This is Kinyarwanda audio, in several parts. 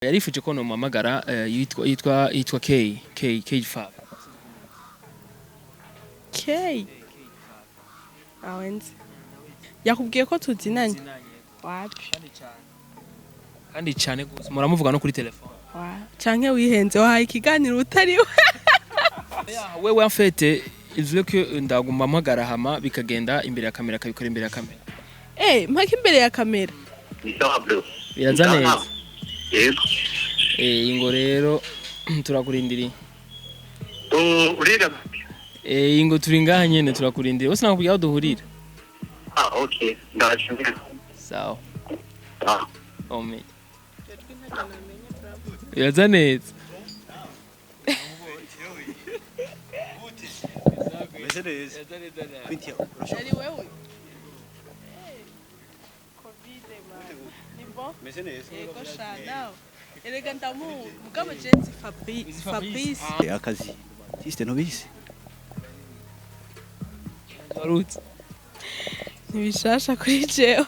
yarifuje ko nomuhamagara yitwa K5 K awenze yakubwiye ko tuzinanye wapi kandi cyane gusa muramuvuga no kuri telefone canke wihenze wahaye ikiganiro utari we wewe en fait izwe ko ndaguma mpagara hama bikagenda imbere ya kamera kabikora imbere ya kamera mpaka imbere ya kamera biraza neza yego ingo rero turakurindiriye urega ingo turi ngaha nyene turakurindiriye wose nakubwiye aho duhurira okay ndashimira sawa ome biraza neza ari wewe Mese neza. Yego shana. Erega ndamu mugabo jenzi Fabrice. Akazi. Siste no bise. warutse Nibishasha kuri jewe.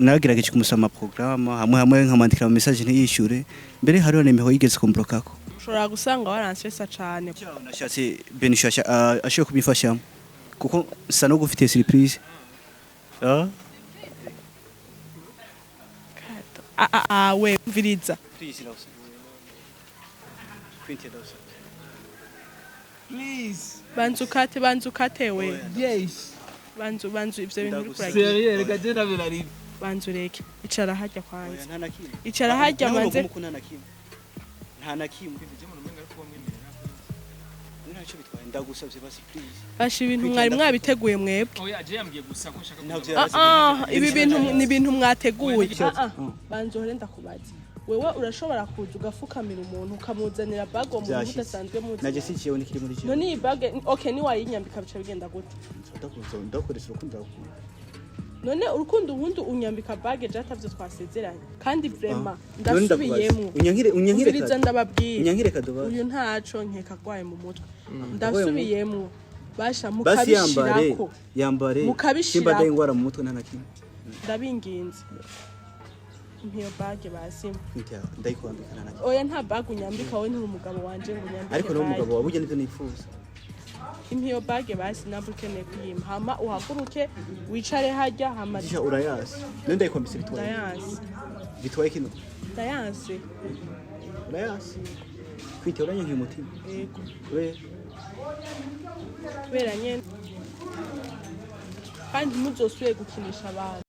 Nagerageje kumusoma programme hamwe nkamandikira mu message ntiyishure. Mbere hariho nemeho yigeze kumblokako. Ushobora gusanga waransesa cane. Nashatse Benishasha ashoye kubifashamo. Kuko sa no gufite surprise. We mviriza. please Banzukate we. yes Banzu ivyo bintu uri kuragira. seriye reka je nabirari Banzu reke. Icara hajya kwanza. Nta nakimwe. Icara hajya manze. Nta nakimwe. Ntacyo bitwaye ndagusabye basi please. Bashi ibintu mwari mwabiteguye mwebwe. oya je yambwiye gusa ko nshaka Ibi bintu ni ibintu mwateguye. Banzu hore ndakubaza. Wewe urashobora kuza ugafukamira umuntu ukamuzanira bag uwo muntu udasanzwe muzi. Naje sikiyeho nikiri muri je. None iyi bag okay ni wayinyambika bica bigenda gute? Ndakoresha urukundo rwawe. None urukundo nkundu unyambika bag je atavyo twasezeranye kandi vraiment ndasubiyemo. Unyankire ndababwira. Unyankire kadoba. Uyu ntaco nkeka gwaye mu mutwe. Ndasubiyemo. Basha Basi mukabishirako. yambare. Mukabishirako. Simba ndayingwara mu mutwe nta nakimwe. Ndabinginze. Mpiyo bag basima. Ndayikwambika nta nakimwe. Oya nta bag unyambika wowe nturi umugabo wanje ngo unyambike. Ariko no umugabo wabuje nivyo nifuza. Impiyo bag basi nabukeneye kuyima hama uhaguruke wicare hajya hama Jisha urayasi. None ndayikwambise bitwaye. Dayanse. Bitwaye kino. Dayanse. Urayasi. Kwite uranyankiye umutima. Yego. Kubera nyene. Kandi muzosuye gukinisha abantu.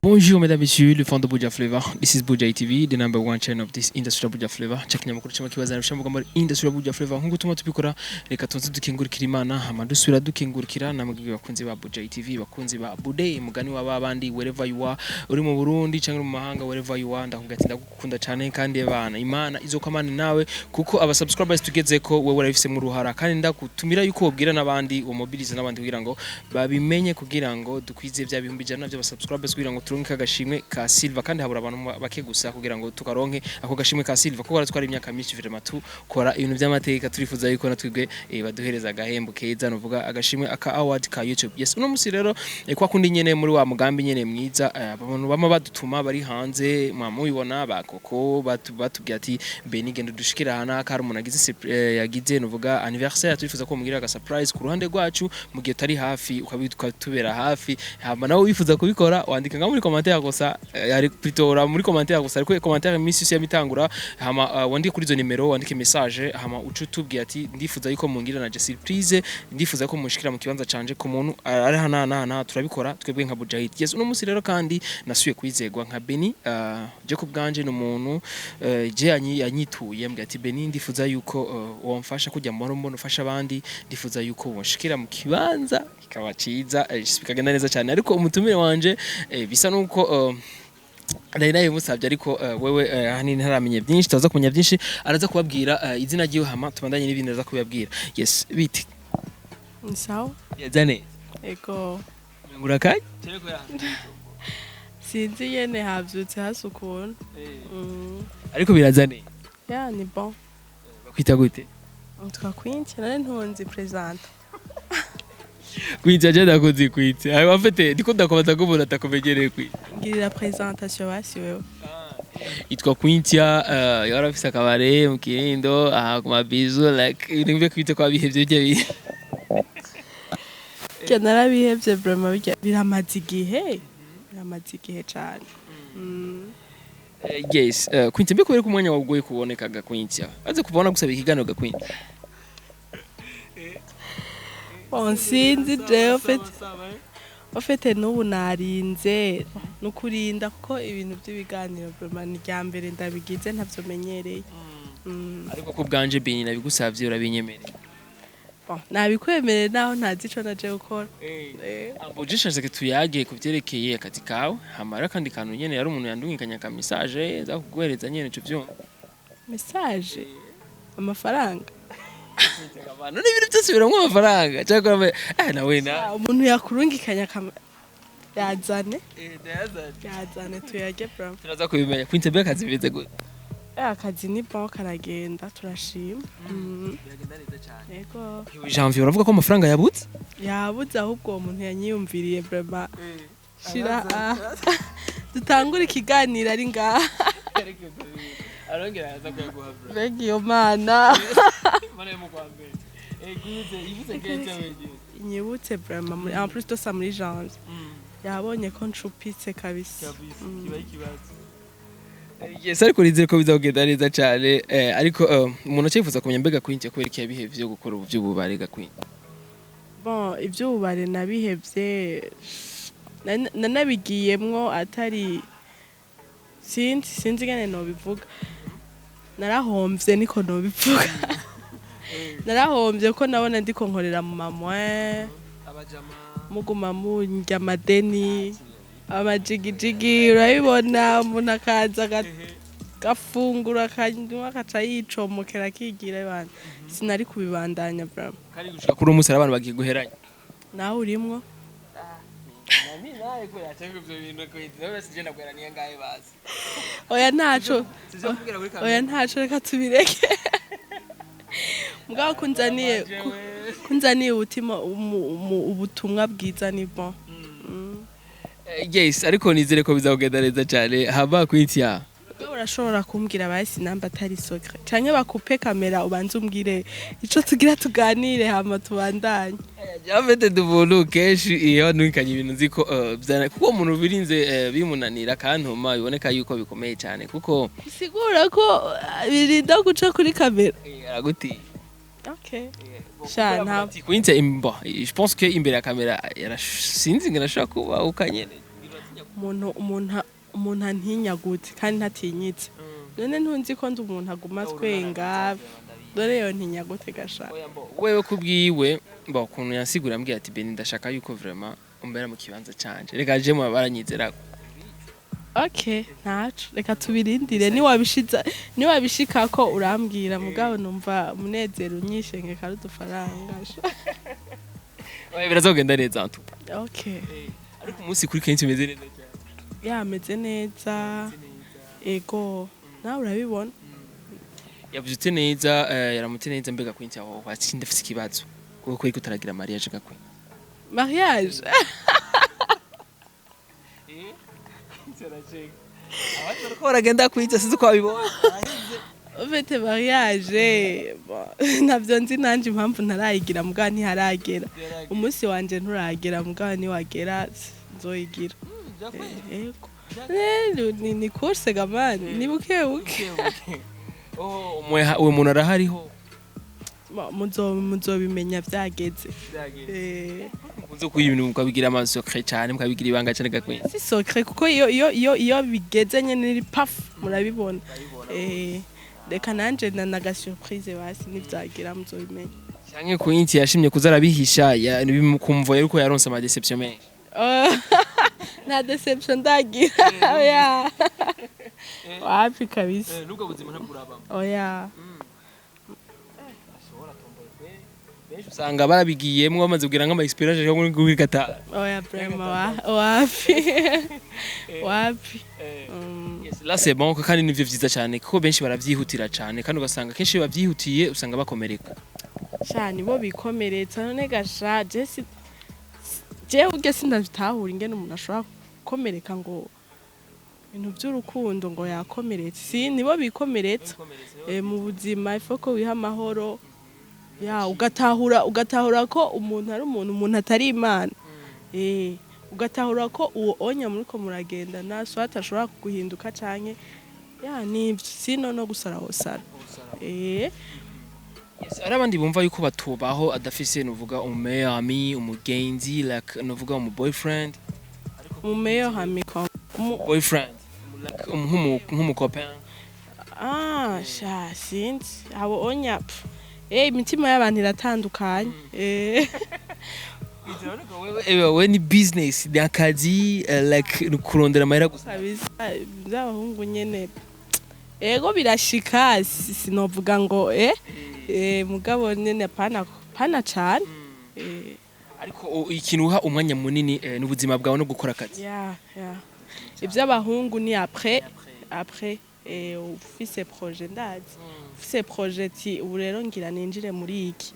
Bonjour mesdames et messieurs, le fan de Buja Flavor. This is Buja TV, the number one channel of this industry Buja Flavor. Chaknya makuru chama kibazana bishamuga muri industry Buja Flavor. Nkuko tuma tubikora reka tonze dukingurikira Imana, hama dusubira dukingurikira namwe bakunzi ba Buja TV, bakunzi ba Bude, mugani wa babandi wherever you are, uri mu Burundi cyangwa mu mahanga wherever you are, ndakugati ndagukunda cyane kandi bana Imana izokamana nawe kuko aba subscribers tugeze ko wewe urafise mu ruhara kandi ndakutumira yuko wobwira nabandi umobilize nabandi kugira ngo babimenye kugira ngo dukwize bya bihumbi jana bya subscribers kugira ngo turonke agashimwe ka Silva kandi habura abantu bake gusa kugira ngo tukaronke ako gashimwe ka Silva kuko baratwara imyaka myinshi vraiment tukora ibintu by'amateka turifuza yuko natwigwe baduhereza agahembo keza novuga agashimwe aka award ka YouTube. Yes uno musi rero kwa kundi nyene muri wa mugambi nyene mwiza abantu bama badutuma bari hanze mwamubibona bakoko batubwiye ati Beni gendo dushikira hana kari umuntu agize yagize novuga anniversaire turifuza ko mugira aga surprise ku ruhande rwacu mu gihe tari hafi ukabitwa tubera hafi hama nawe wifuza kubikora wandika nga muri commentaire gusa ari pitora muri commentaire gusa ariko commentaire misi ya mitangura hama wandike kuri zo nimero wandike message hama ucutubwiye ati ndifuza yuko mungira na surprise ndifuza ko mushikira mu kibanza canje ku muntu ari hana turabikora twebwe nka Buja. Yes uno musi rero kandi nasuye kwizegwa nka Beni je ku bwanje no muntu je yanyituye mbwa ati Beni ndifuza yuko wamfasha kujya mu mbona ufasha abandi ndifuza yuko washikira mu kibanza kikaba ciza bikagenda neza cyane ariko umutumire wanje bisa nuko nayo musabye ariko wewe hanini ntaramenye byinshi taza kumenya byinshi araza kubabwira izina giye hama tubandanye n'ibindi araza kubabwira. Yes biti Ni sawa? yazane Ego. ngurakaye Sinzi yene havyutse hasukuna. ariko birazane Ya ni bon. bakwita gute Twakwinti nane ntunzi present. Kwinja je ndakoze kwitse. Ayo afite ndiko ndakomeza kubura atakomegereye kwitse. ngirira presentation basi wewe. Itwa Kwintia yarafise akabare mu Kirindo aha ku mabizu like ibintu kwite kwa bihevye bye. Narabihevye vraiment biramaze igihe cyane. Yes, Kwintia mbe kubera ko umwanya waguye kubonekaga Kwintia. Aze kubona gusaba ikiganiro ga Kwintia. Bon sinzi je ofete n'ubu narinze nukurinda kuko ibintu by'ibiganiro vraiment ni rya mbere ndabigize ntavyo menyereye. Ariko ko bwanje Beni nabigusavye urabinyemereye. Bon nabikwemereye naho ntazi ico naje gukora. Ambo jishaje ke tuyage kuvyerekeye akazi kawe hamara kandi kantu nyene yari umuntu yandungikanya ka message za kuguhereza nyene ico vyumva. Message amafaranga Abantu n'ibintu byose biramwe amafaranga cyangwa nawe na umuntu yakurungikanya yazane tuyage bro. turaza kubimenya Kwintia mbe akazi bimeze gute. Akazi ni bon karagenda turashima. Biragenda neza cyane. Yego. Janvier uravuga ko amafaranga yabutse? Yabuze ahubwo uwo muntu yanyiyumviriye vraiment. Shira dutangura ikiganiro ari ngaha. Arongera aza kuyaguha bro. Begi yo mana. Mana yo mukwambere. Yibuze gete weje. Nyibutse vraiment en plus de ça muri janvier. Yabonye ko ncupitse kabisa. Kiba ikibazo. Yes, ariko rizere ko bizagenda neza cyane ariko umuntu acifuza kumenya mbega Kwintia kubera iki yabihevye byo gukora ubuvyubare ga Kwintia. Bon ivyubare nabihevye nanabigiyemwo atari sinzi gane no bivuga. Narahomvye niko no bivuga. Narahomvye ko nabona ndiko nkorera mu mamwe Abajama muguma mu njya madeni amajigijigi urabibona umuntu akaza gafungura akanywa akaca yicomokera akigira abantu sinari kubibandanya bro. Kari gushika kuri umunsi abantu bagiye guheranya. Nawe urimwo? Nami nawe ko yatanga ivyo bintu ko nawe sije nabweraniye ngahe bazi. Oya ntaco reka tubireke. Mugabo kunzaniye ubutumwa bwiza ni bon. Yes, ariko nizere ko bizagenda neza cyane. Haba Kwintia. Urashobora kumbwira basi namba atari secret. Canke bakupe kamera ubanze umbwire ico tugira tuganire hama tubandanye. Javete duvulu keshi iyo nukanye ibintu nziko byana kuko umuntu birinze bimunanira kantuma biboneka yuko bikomeye cyane kuko sigura ko birinda guca kuri kamera. Araguti. Okay. Shana. Kwintia imbo. Je pense que imbere ya kamera sinzi ngira kuba ukanyene. Umuntu antinyagutse kandi ntatinyitse. None ntunzi ko ndi umuntu aguma twenga. Dore yo ntinyagute gashaka. Wewe kubwiwe mba ukuntu yansigura ambwiye ati Beni ndashaka yuko vraiment umbera mu kibanza canje. Reka je mu baranyizera. Okay, ntaco. Reka tubirindire ni wabishika ko urambwira mugabo numva munezero unyishe nge kari dufaranga. Oya birazogenda neza ntu. Okay. Ariko umunsi kuri kenshi umeze neza cyane. Yameze neza. Ego. Nawe urabibona. Yavuze neza yaramutse neza mbega Kwintia aho watsinda afite ikibazo. Kuko iko taragira mariage gakwe. Mariage. Abashaka baragenda Kwintia sizo kwa bibona. Ufite mariage navyo nzi nanje impamvu ntarayigira mugabo ntiharagera. Umunsi wanje nturagera mugabo ni wagera nzoyigira. Ego. Ni course gamani ni buke. Uwo muntu arahariho. Muzobimenya byageze. Muzo kuyibintu mukabigira ama secret cyane mukabigira ibanga cyane gakwe. Si secret kuko iyo bigeze nyene ni paf murabibona. Reka nanje naga surprise basi nivyagira muzobimenya. Cyane Kwintia yashimye kuzarabihisha bimukumva yuko yaronse ama deception menshi. Na deception ndagira. Oya. Wapi kabisa. Nubwo buzima ntakuraba. Oya. Usanga barabigiyemwe bamaze kugira nk'ama experience yo muri Qatar. Oya vraiment wapi. Yes, là c'est bon kandi nivyo vyiza cyane kuko benshi baravyihutira cyane kandi ugasanga kenshi bavyihutiye usanga bakomereka. Cyane bo bikomeretsa none gasha Jesse jewe uge sindabitahura ingene umuntu ashobora gukomereka ngo ibintu by'urukundo ngo yakomeretse si nibo bikomeretsa mu buzima ifoko wiha amahoro ya ugatahura ko umuntu ari umuntu atari imana ugatahura ko uwo onya muri ko muragenda naso atashobora kuguhinduka canke ya nibyo sino no gusara hosara Yes, arabandi bumva yuko batubaho adafise nuvuga umeyami umugenzi like nuvuga boyfriend umumeyo hamiko boyfriend like nk'umucopain sha sinzi abo onya imitima y'abantu iratandukanye wewe ni business ni akazi like kurondera amahera gusa by'abahungu nyene ego birashika sinovuga ngo mugabo nyene pana cyane ariko ikintu uha umwanya munini n'ubuzima bwawe no gukora akazi iby'abahungu ni après ufise projet ndazi ufise projet ubu rero ngira ninjire muri iki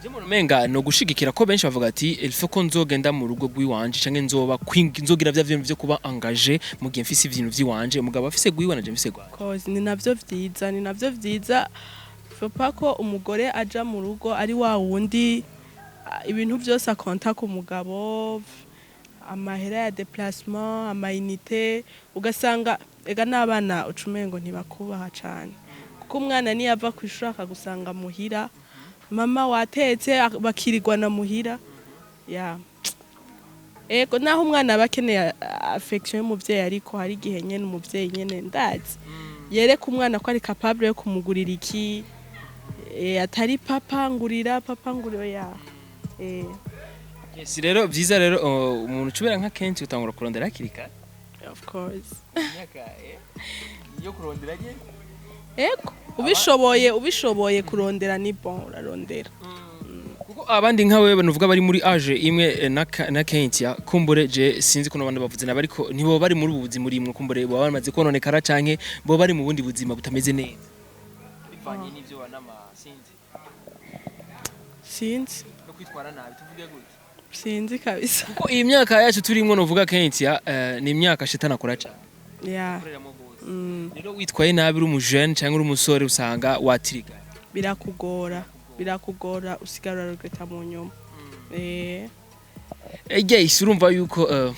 je mu menga no gushigikira ko benshi bavuga ati il faut ko nzogenda mu rugo rw'iwanje canke nzogira vya bintu byo kuba engagé mu gihe mfise ibintu vy'iwanje mugabo afise gwiwanje mfise gwa cause ni navyo vyiza faut pas ko umugore aja mu rugo ari wa wundi ibintu byose akonta ku mugabo amahera ya déplacement amayinite ugasanga ega n'abana ucumengo ntibakubaha cyane kuko umwana ni yava ku ishuri akagusanga muhira mama watetse bakirirwa na muhira ego naho umwana abakeneye affection y'umuvyeyi ariko hari gihe nyene umuvyeyi nyene ndazi yereka umwana ko ari capable yo kumugurira iki atari papa ngurira Yes rero byiza rero umuntu cubera nka kenshi utangura kurondera hakirika of course yo kurondera je ego ubishoboye kurondera ni bon urarondera kuko abandi nka wewe nuvuga bari muri age imwe na kenshi kumbure je sinzi ko nabandi bavuze nabariko nibo bari muri ubuzi muri imwe kumbure bo bamaze kononekara canke bo bari mu bundi buzima butameze neza bivanye n'ivyo wanama sinzi no kwitwara nabi tuvuge gute sinzi kabisa kuko iyi myaka yacu turimo novuga kenshi ni imyaka shetana akora cyane rero witwaye nabi uri umujene cyangwa uri umusore usanga watiriga birakugora usigara urageta mu nyuma Guys urumva yuko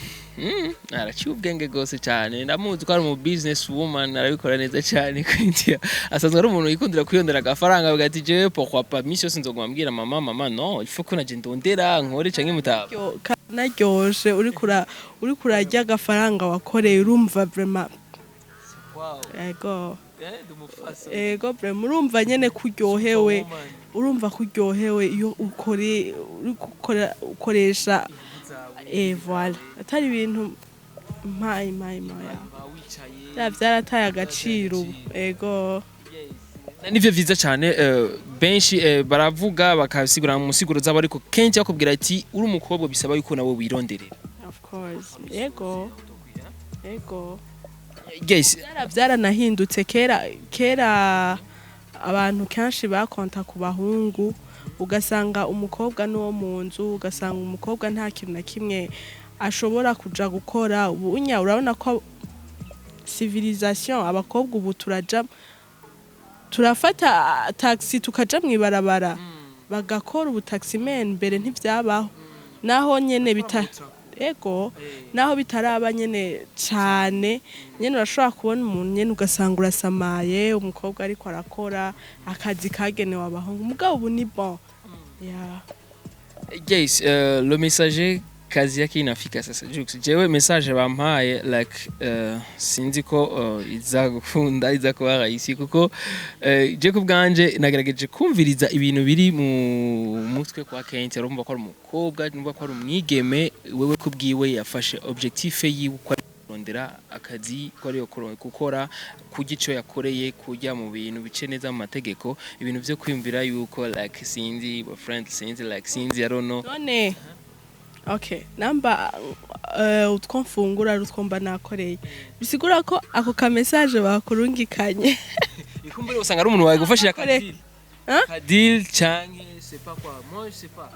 araciye ubwenge gose cyane ndamuzi ko ari mu business woman arabikora neza cyane kwintia asanzwe ari umuntu yikundira kwiyondera agafaranga bagati je pourquoi pas mission sinzoguma mbwira mama non il faut que naje ndondera nkore canke mutaba naryoshe uri kurarya agafaranga wakoreye urumva vraiment ego vraiment urumva nyene kuryohewe iyo ukoresha voilà atari ibintu byarataye agaciro ego nivyo vyiza cyane benshi baravuga bakasigura mu musiguro zabo ariko kenshi bakubwira ati uri umukobwa bisaba yuko nawe wironderera of course ego guys byaranahindutse kera abantu kenshi bakonta ku bahungu ugasanga umukobwa n'uwo mu nzu ugasanga umukobwa nta kintu na kimwe ashobora kuja gukora ubunya urabona ko civilisation abakobwa ubu turafata taxi tukaja mwibarabara bagakora ubu taximen mbere ntivyabaho naho nyene naho bitaraba nyene cyane nyene urashobora kubona umuntu nyene ugasanga urasamaye umukobwa ariko arakora akazi kagenewe abahungu mugabo ubu ni bon guys le message kazi yake inafika sasa jewe message bampaye like sinzi ko iza kuba rahisi kuko je kubwanje nagerageje kumviriza ibintu biri mu mutwe kwa Kent arumva ko ari umukobwa numva ko ari umwigeme wewe kubwiwe yafashe objectif yiwe ko kurondera akazi ko ari gukora kugico yakoreye kujya mu bintu bice neza mu mategeko ibintu byo kwimvira yuko like sinzi friend sinzi like sinzi arono none okay namba utwomfungura rutwomba nakoreye bisigura ko ako ka message bakurungikanye ikumbere usanga ari umuntu wawe gufashira kadil canke sais pas quoi. Moi je sais pas.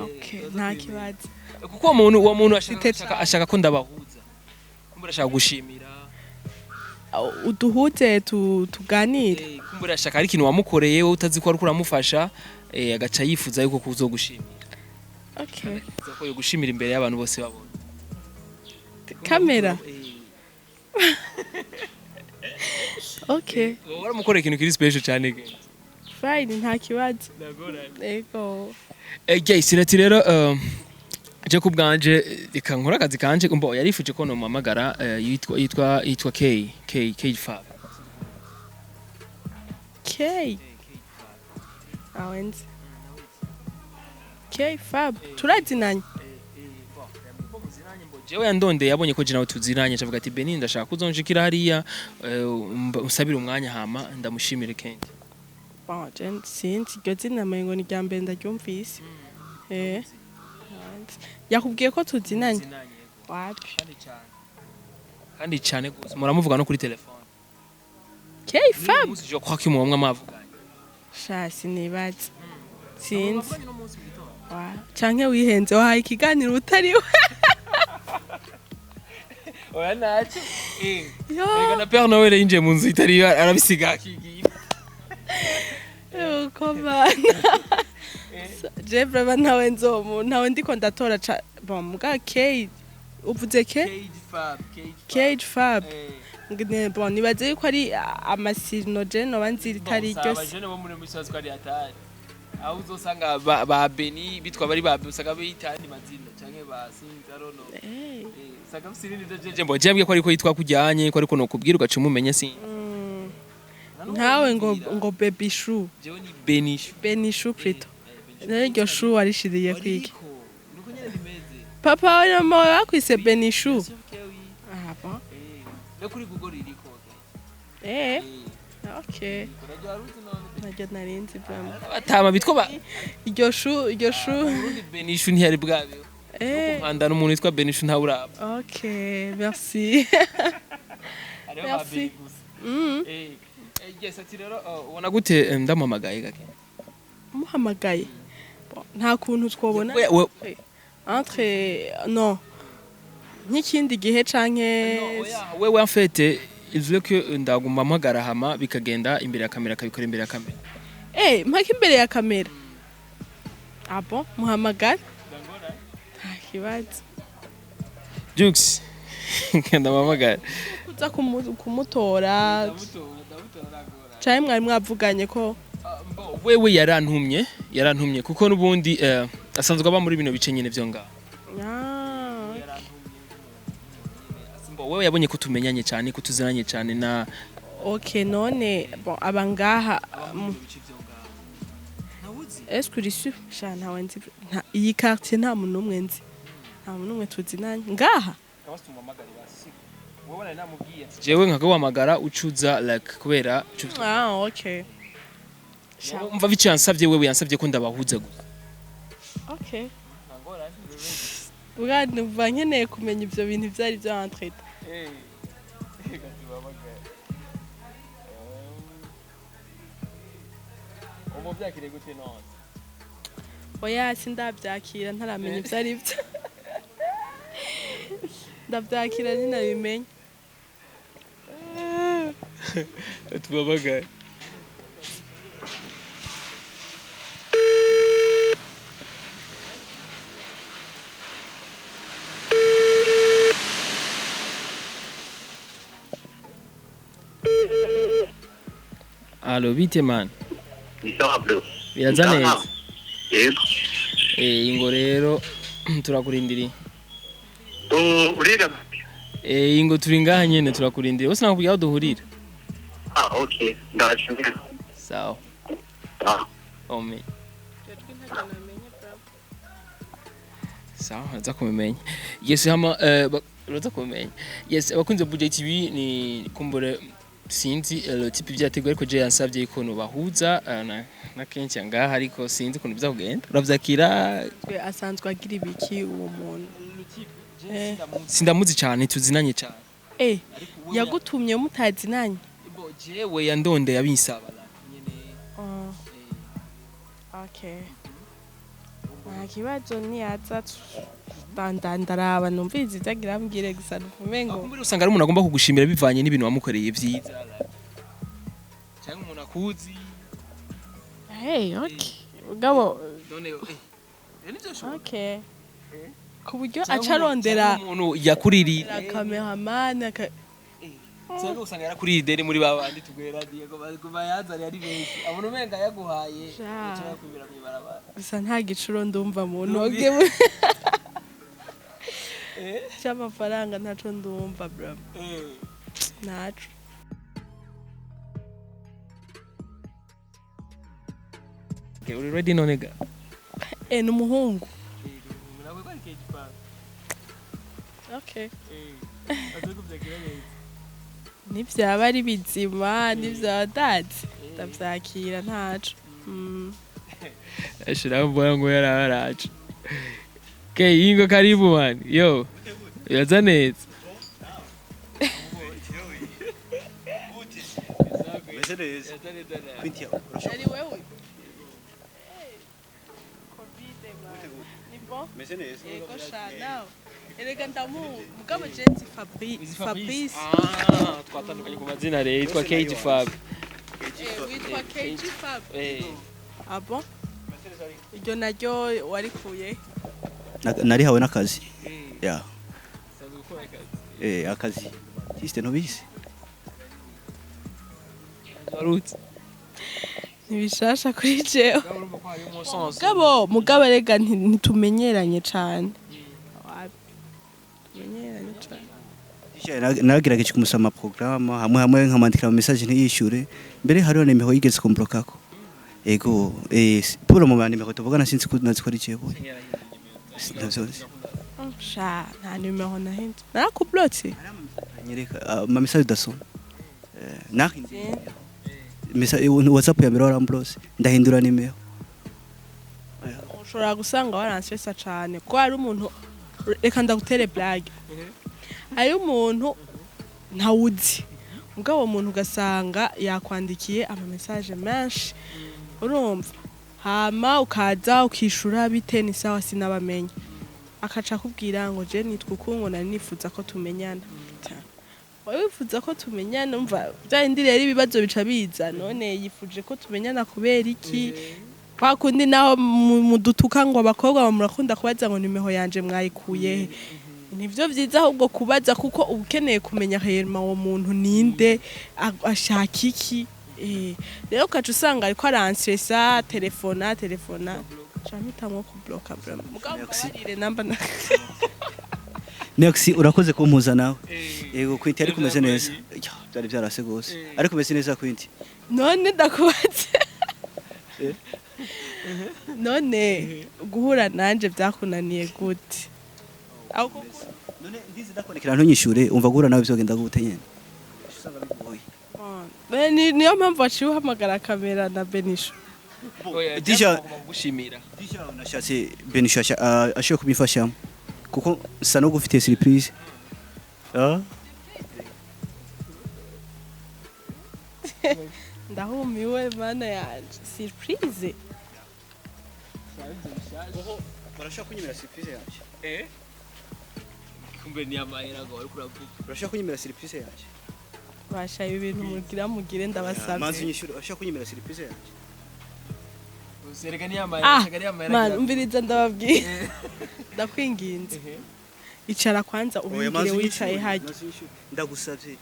Okay, nta kibazo. Kuko uwo muntu ashaka ko ndabahuza. Kumbura ashaka gushimira. Uduhuze tuganire. Kumbura ashaka ari ikintu wamukoreye wowe utazi ko ari kuramufasha agaca yifuza yuko kuzogushimira. Okay. Zako yo gushimira imbere y'abantu bose babona. Kamera. Okay. Waramukoreye ikintu kiri special cyane ge. Fine, nta kibazo. Ego. Guys, irati rero je kubganje reka nkora akazi kanje mbo yarifuje ko no mamagara yitwa K Fab. K. Awenzi. K Fab. Turazinanye. Jewe yandonde yabonye ko je nawe tuzinanye cavuga ati Beni ndashaka kuzonjikira hariya usabira umwanya hama ndamushimire kenshi. Bon, sinzi iryo zina mengo ni rya mbere ndaryumvise. Yakubwiye ko tuzinanye. Wapi? Kandi cyane gose muramuvuga no kuri telefone. K Fab. Muzi je kwa kimwe mwamwe mavuganye. Sha sinibaza. Sinzi. Canke wihenze wahaye ikiganiro utari we. Oya nacho. Reka na Père Noël inje mu nzu itari arabisiga akigira. Komana. Je vraiment ntawe ndiko ndatora bon muga K uvuze K Fab. Ngene bon nibaze yuko ari amasinogene banzira itari iryo. Abajene bo muri musazi ko ari atari. Aho uzosanga ba Beni bitwa bari ba usanga bitandi mazina canke ba Sinzarono. Saka msirindi dojeje mbo jambye ko ariko yitwa kujyanye ko ariko no kubwira ugaca umumenye sinzi. Ntawe ngo baby shoe. Jewe ni Beni shoe plutôt. N'iryo shoe arishiriye kwiki. Nuko nyene bimeze. Papa wa mama yakwise Beni shoe. Ah bon. No kuri Google iriko. Okay. Najya narinzi vraiment. Atama bitwa ba iryo shoe. Urundi Beni shoe ntiyari bwabe. Kuhanda n'umuntu witwa Beni shoe ntawuraba. Okay, merci. Merci. Yes, ati rero ubona gute ndamamagaye gake. Muhamagaye. Nta kuntu twobona. Entre non. Nk'ikindi gihe canke wewe en fait izwe ko ndaguma mpagara hama bikagenda imbere ya kamera kabikora imbere ya kamera. Mpaka imbere ya kamera. Ah bon, muhamagara. Kibazo. Jux. Ndamamagara. Kuza kumutora. Chaye mwari mwavuganye ko wewe yarantumye kuko nubundi asanzwe aba muri bino bice nyene byo ngaho. Wewe yabonye ko tumenyanye cyane ko tuziranye cyane na Okay none bon abangaha Est-ce que risu shana wenzi iyi quartier nta muntu umwe nzi. Nta muntu umwe tuzinanye ngaha. Wowe namubwiye jewe nkagahamagara ucuza like kubera okay. Umva bici yansavye wewe yansavye ko ndabahuza gusa. Okay. Ugandi mva nkeneye kumenya ivyo bintu byari byo entrete. Ubu byakire gute none? Oya sindabyakira ntaramenya ivyo ari byo. Ndabyakira ninabimenya. Tubabagaye. Allo, bite man. Isablo. Biraza neza. Yego. Ingo rero turakurindiriye. Urira. Ingo turi ngaha nyene turakurindiriye. Bose nakubwiye aho duhurira. Okay. Ndashimira. Sawa. Ome. Sawa, nza kumenya. Yes, hama uraza kumenya. Yes, abakunze Buja TV ni kumbure sinzi le type byategwa ariko je yansavye iko no bahuza na kenshi ngaha ariko sinzi kuntu bizakugenda. Uravyakira twe asanzwe agira ibiki uwo muntu. Sindamuzi cyane tuzinanye cyane. Yagutumye mutazinanye. Jewe yandonde yabinsaba nyene. Okay. nta kibazo niyaza ndaraba numviriza itagira mbwire gusa nukumengo Kumbure usanga ari umuntu agomba kugushimira bivanye n'ibintu wamukoreye vyiza. Cyangwa umuntu akuzi. okay ugabo None nivyo shobora. okay ku buryo acarondera umuntu yakuririye. cameraman Cyangwa usanga yarakuriride muri babandi tugwera Diego bayazari ari benshi. Abona umenga yaguhaye cyo yakubira kwibarabara. gusa nta gicuro ndumva mu ntoge cy'amafaranga ntaco ndumva bro naco Okay, uri ready none ga? n'umuhungu Nawe bari keji pa. okay Azokuvyakira neza. nivyaba ari bizima nivyaba dazi ndavyakira ntaco Ashira mbona ngo yararaje. Okay, ingo karibu man. Yo. Yaza neza. Meze neza. Kwintia. ari wewe covid man ni bon Meze neza. ego shanao erega mugabo jenzi Fabrice Twatandukanye ku mazina rero yitwa KG Fab. witwa KG Fab ah bon Meze neza. iryo naryo warikuye Narihawe n'akazi. Ya. Sanzwe gukora akazi. Akazi. Siste nobisi. Warutse. ntibishasha kuri jewe Urumva ko hari umusanzu. mugabo rega ntitumenyeranye cane tumenyeranye cane Nagerageje kumusoma programme hamwe nkamandikira mu message ntiyishure mbere hariho nimero yigeze kumblokako ego pour mu bandi nimero tuvugana sinzi ko nazikora ikiye boye ndavyose sha nta nimero nahinze narakublotse nyereka ma message dasoma nahinze message WhatsApp ya mbere waramblose ndahindura nimero ushobora gusanga waransesa cane ko hari umuntu reka ndagutere blague hari umuntu ntawuzi mugabo umuntu ugasanga yakwandikiye ama message menshi urumva hama ukaza ukishura bite ni sawa sinabamenye akaca kubwira ngo je nitwa ukungo nari nifuza ko tumenyana wifuza ko tumenyana umva byindi rero ibibazo bica biza none yifuje ko tumenyana kubera iki kwa kundi naho mudutuka ngo abakobwa bamurakunda kubaza ngo nimero yanje mwayikuye nivyo vyiza ahubwo kubaza kuko ukeneye kumenya hema uwo muntu ninde ashaka iki rero ukaca usanga ariko aranstressa telefona camita ku bloka bro mugabo barire namba Nexi urakoze kumpuza nawe yego kwinti ari kumeze neza byari byarase gose ariko meze neza kwinti none ndakubaze none guhura nanje byakunaniye gute none ndizi ndakonekera ntunyishure umva guhura nawe byogenda gute nyene usanga bigoye niyo mpamvu waciye uhamagara kamera na Benisho Deja gushimira. Deja nashatse Benisho ashoye kubifashamo kuko sa no gufite surprise ndahumiwe mana yanje surprise barashaka kunyemera surprise yaje Kumbe ni amayera ngo ari kuravuga. barashaka kunyemera surprise yaje basha ibintu mugire ndabasabye manzi nyishuri barashaka kunyemera surprise yaje Sereka ni amayera, sereka ni amayera. Man umviriza ndababwiye ndakwinginze icara kwanza ubingire wicaye haje ndagusavye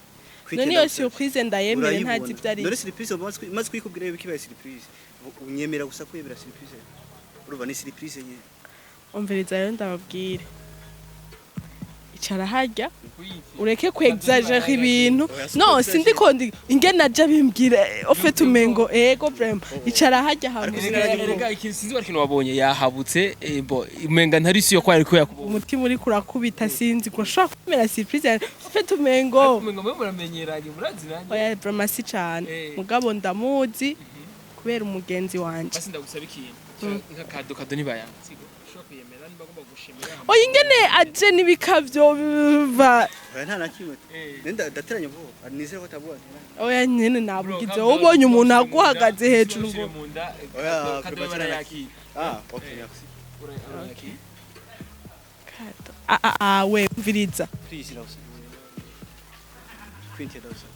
none iyo surprise ndayemere ntazi byari none surprise maze kwikubwira yuko ibaye surprise unyemera gusa kwemera surprise urumva ni surprise nyene umviriza rero ndababwire icara hajya ureke kwexagera ibintu no sindiko ingena aje bimbwira ofete umengo ego vraiment icara hajya hantu Erega ikintu sinzi wari kintu wabonye yahabutse bo umenga ntari siyo ko ari ko yakubonye umutima uri kurakubita sinzi ko shaka kumera surprise ofete umengo umenga mwe muramenyeranye muraziranye oya vraiment si cyane mugabo ndamuzi kubera umugenzi wanje basi ndagusaba ikintu nk'akado nibayansigo ushobora kuyemera niba agomba gushimira oya ingene aje nibikavyo biva oya nta nakimwe nenda dateranya vuba nizere ko tabuwa oya nyene nabugize ubonye umuntu aguhagaze hejuru ngo oya kado barayaki okay merci Okay. Kato. We mviriza. Please ndagusabye. Quinty ndagusabye.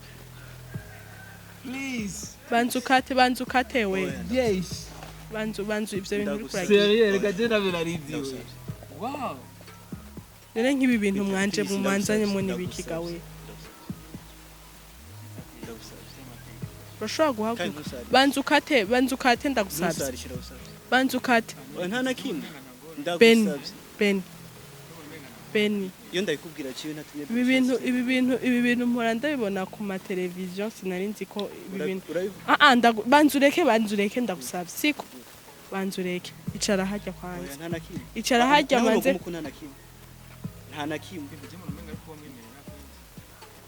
Please. Banzu ukate we. Yes. Banzu ivyo bintu uri kuragira. Seriye reka je nabirarizi. Wow. None nk'ibi bintu mwanje mumanzanye mu nibikiga we. Urashobora guhaguruka. Banzu ukate ndagusabye. Banzu ukate. Nta na kimwe. Beni. Iyo ndabikubwira ciwe natumye. Ibi bintu mpora ndabibona ku ma television sinari nzi ko ibi bintu. Banzu ureke ndagusabye. Siko. Banzu ureke. Icara hajya kwanza. Nta na kimwe. Icara hajya manze. Nta na kimwe.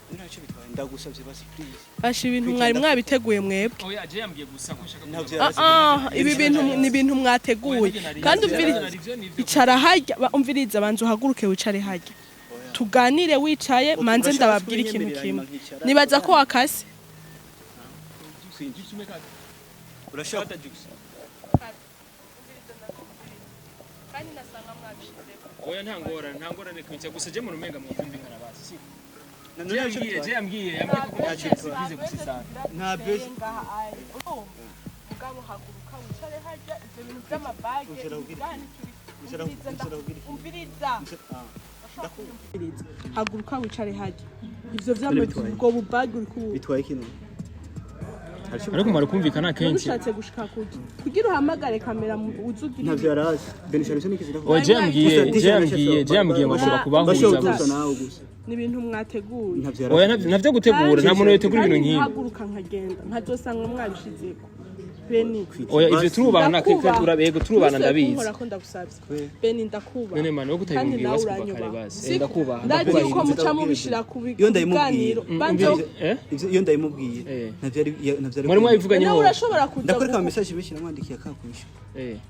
Ntacyo bitwaye ndagusabye basi please. Bashi ibintu mwari mwabiteguye mwebwe. Oya je yambwiye gusa ko nshaka. Ibi bintu ni ibintu mwateguye. Kandi icara hajya umviriza banzu uhaguruke wicare hajya. Tuganire wicaye manze ndababwira ikintu kimwe. Nibaza ko wakase. Urashaka Kandi nasanga mwabishize. Oya ntangora nekwitse gusa je mu rumenga mu kumvikana basi siko. Je yambwiye ko ntakize gusisana. Nta base ngaha ai. Mugabo haguruka wicare hajya ivyo bintu by'amabage. Umviriza. Haguruka wicare hajya. Ivyo vy'amabwo bubage uri ku. bitwaye kino. Ariko mara kumvikana kenshi. Ushatse gushika kugira uhamagare kamera uzugira. Ntavyo yarazi. Benisharisho nikizira. Oya je yambwiye ngo ashobora kubahuza gusa. Ni ibintu mwateguye. Oya navyo gutegura nta muntu yotegura ibintu nk'ibi. Haguruka nkagenda ntazosanga mwabishizeko. Beni. Oya ivyo turubana turabego turubana ndabizi. Nkora ko ndagusabye. Beni ndakuba. None mane wo kutayibwira basi kuva kare basi. Ndakubaha. Ndagiye ko muca mubishira ku biganiro. Iyo ndayimubwiye. Navyo Mwari mwabivuganye ho. Urashobora kuza. Ndakoreka message bishi namwandikiye akakwisha.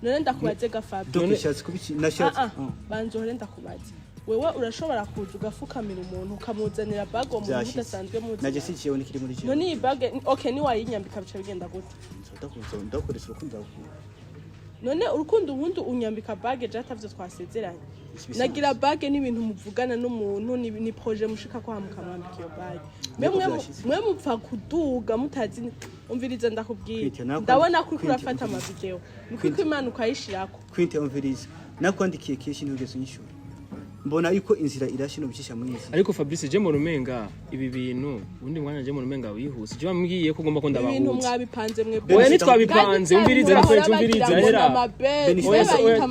None ndakubaze gafabi. Dokishatse kubici nashatse. Banzohore ndakubaze. Wewe urashobora kuza ugafukamira umuntu ukamuzanira bag mu muntu udasanzwe muzi. Naje sikiyeho nikiri muri cyo. None iyi bag okay ni wayinyambika bica bigenda gute? Ndakoresha urukundo. None urukundo ubundi unyambika bag je atavyo twasezeranye. Nagira bag n'ibintu muvugana n'umuntu ni projet mushika ko hamukamwambika iyo bag. Mwe mupfa kuduga mutazi umviriza ndakubwira. Ndabona ko urafata ama video. Niko Imana ukayishirako. Kwinte umviriza. Nakwandikiye keshi ntugeze unyishura. Mbona yuko inzira irashino bicisha muri izi. Ariko Fabrice je mu rumenga ibi bintu ubundi mwanya je mu rumenga wihuse. Je bambwiye ko ugomba ko ndabahuza. Ibintu mwabipanze mwe. Oya nitwabipanze umviriza hera.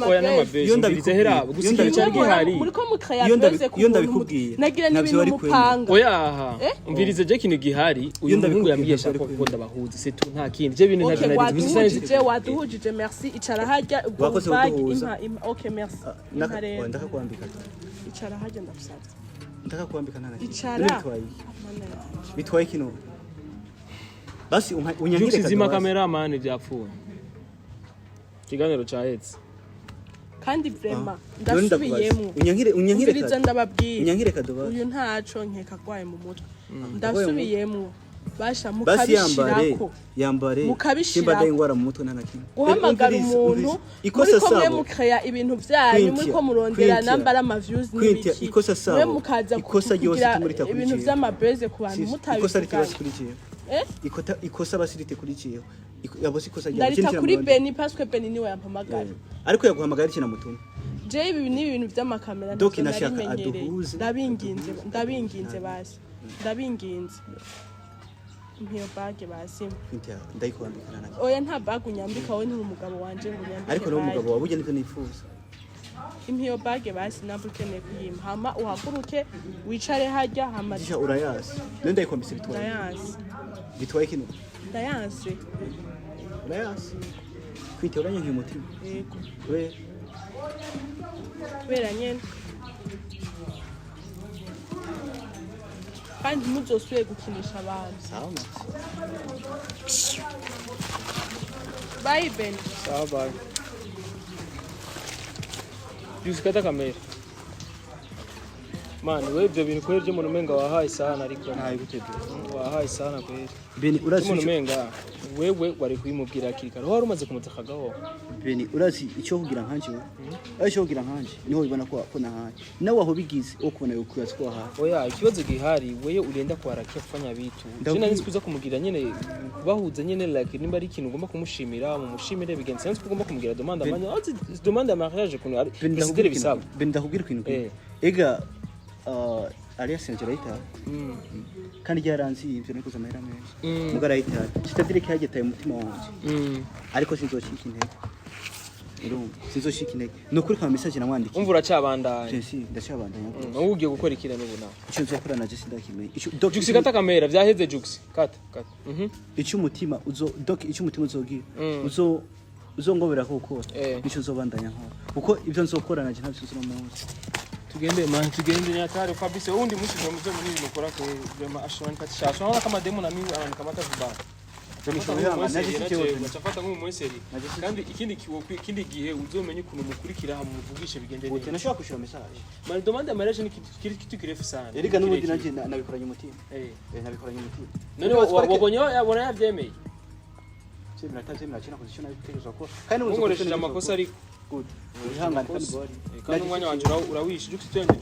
Oya n'amabezi umviriza hera. Gusa icyo gihari. Muriko mukayabeze ku. Iyo ndabikubwiye. Nagira n'ibintu mupanga. Oya aha. Umviriza je kintu gihari. Uyu muhungu yambwiye shaka ko ndabahuza. C'est tout nta kindi. Je bintu nta nari. Waduhujije merci icara hajya ubwo bag impa. Okay merci. Ndakakwambika. Icara hajya ndagusabye. Ndakakwambika nana. Icara. Bitwaye kino. Basi unyangire kazima cameraman byapfuye. Kiganiro cyahetse. Kandi vraiment ndasubiyemo. Unyangire ndababwiye. Unyangire kadoba. Uyu ntaco nkeka kwaye mu mutwe. Ndasubiyemo. Basha mukabishirako. Yambare. Mukabishirako. Ingwara mu mutwe nana kimwe. Guhamagara umuntu. Ikosa sabo. Mwe mukaya ibintu byanyu muri ko murondera nambara ama views n'ibiki. Ikosa sabo. Mwe mukaza ikosa ryose tumurita kuri ibintu by'amabeze ku bantu mutabivuga. Ikosa ritabashikurikiye. Ikosa basirite kurikiye. Yabose ikosa rya Ndarita kuri Beni parce que Beni niwe yampamagara. Ariko yaguhamagara iki na mutumwa. Je ibi ni ibintu by'amakamera Doki nashaka aduhuze. Ndabinginze basi. Ndabinginze. Mpiyo bag basi. Ndayikwambikana nake. Oya nta bag unyambika wowe n'umugabo wanje ngo unyambike. Ariko no umugabo wawe uje nivyo nifuza. Impiyo bag basi nabwo ukeneye kuyima. Hama uhaguruke wicare hajya hama. Jisha urayasi. None ndayikwambise bitwaye. Ndayasi. Bitwaye kino. Ndayasi. Urayasi. Kwite uranye nk'umutima. Yego. We. Kubera nyene. Kandi muzosuye gukinisha abantu. Sawa. Bye Ben. Sawa bye. Yusikata kamera. Man, wewe ibyo bintu kweli byo muntu menga wahaye sana ariko ntaye gutegura wahaye sana kweli. Beni urazi Muntu menga wewe wari kuyimubwira kirikara wari umaze kumutakagaho. Beni urazi icyo kugira nkanje we icyo kugira nkanje niho bibona ko nahaye nawe aho bigize ukubona yuko kuyazi ko haye oya ikibazo gihari wewe urenda kwarakia kufanya vitu jina nisikuza kumugira nyene kubahuza nyene like nimba ari ikintu ugomba kumushimira mumushimire bigenze sense ugomba kumugira demande amanya ati demande ya mariage kuno ari presidere bisaba Beni ndakubwira ikintu ega alias Senjeraita kandi yaranzi ivyo niko zamahera menshi mugarahita kitadire cyagetaye umutima wanje ariko sinzoshika intege sinzoshika intege nokuri kwa message namwandiki umva uracabandanya si ndacabandanya wowe ugiye gukora ikira n'ubu nawe icyo nzokora naje sindakimenya Juxi kata kamera vyaheze Juxi kata icyo umutima icyo umutima uzogira uzongobera ko ukora icyo uzobandanya nkora kuko ibyo nzokora naje ntabyo uzomunsi tugende man tugende nyatari kabisa undi mushi ndio mzo munini mukora kwa vraiment ashobora nikatishasha naona kama demo na mimi ananikamata vibaya Nachafata nk'umu mweseri kandi ikindi gihe uzomenye ukuntu mukurikira muvugisha bigende neza nashaka kushira message man demande mariage ni kitu kirefu sana erega n'ubundi nanje nabikoranye umutima nabikoranye umutima none wabonye yabona yabyemeye cyo nataje mnachina position nabitekerezo ko kandi ungoresheje amakosa ari good ihangane kandi bori kandi umwanya wanje urawishe Juxi twende